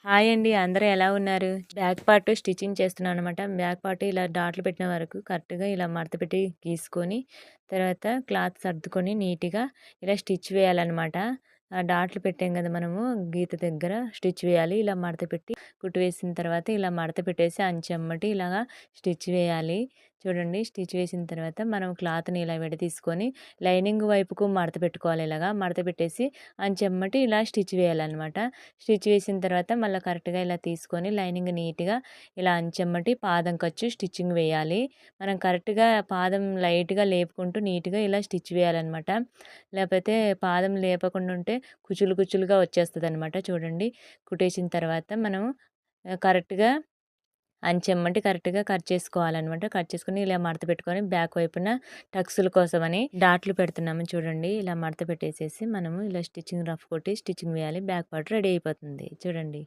Hi అండి. అందరూ ఎలా ఉన్నారు? బ్యాక్ పార్ట్ స్టిచ్చింగ్ చేస్తున్నాననమాట. బ్యాక్ పార్ట్ ఇలా డాట్లు పెట్టిన వరకు కరెక్ట్‌గా ఇలా మడత పెట్టి గీసుకొని, తర్వాత క్లాత్ సర్దుకొని నీట్‌గా ఇలా స్టిచ్ వేయాలనమాట. ఆ డాట్లు పెట్టాం కదా మనము గీత దగ్గర స్టిచ్ వేయాలి. ఇలా మడత పెట్టి కుట్టు వేసిన తర్వాత ఇలా మడత పెట్టేసి అంచెమ్మటి ఇలాగా స్టిచ్ వేయాలి. చూడండి స్టిచ్ వేసిన తర్వాత మనం క్లాత్‌ని ఇలా విడదీసుకొని లైనింగ్ వైపుకు మడత పెట్టుకోవాలి ఇలాగా. మడత పెట్టేసి అంచెమ్మటి ఇలా స్టిచ్ వేయాలనమాట. స్టిచ్ వేసిన తర్వాత మళ్ళీ కరెక్ట్‌గా ఇలా తీసుకొని లైనింగ్ నీట్‌గా ఇలా అంచెమ్మటి పాదం ఖర్చు స్టిచ్చింగ్ వేయాలి. మనం కరెక్ట్‌గా పాదం లైట్‌గా లేపుకుంటూ నీట్‌గా ఇలా స్టిచ్ వేయాలనమాట. లేకపోతే పాదం లేపకుండా ఉంటే కుచులు కుచులుగా వచ్చేస్తదనమాట. చూడండి కుట్టేసిన తర్వాత మనం కరెక్ట్‌గా అంచెమ్మటి కరెక్ట్‌గా కట్ చేసుకోవాలనమాట. కట్ చేసుకొని ఇలా మడత పెట్టుకొని బ్యాక్ వైపున టక్స్‌ల కోసమని డాట్లు పెడుతున్నాము చూడండి. ఇలా మడత పెట్టేసేసి మనము ఇలా స్టిచ్చింగ్ రఫ్ కొట్టి స్టిచ్చింగ్ వేయాలి. బ్యాక్ పార్ట్ రెడీ అయిపోతుంది. చూడండి.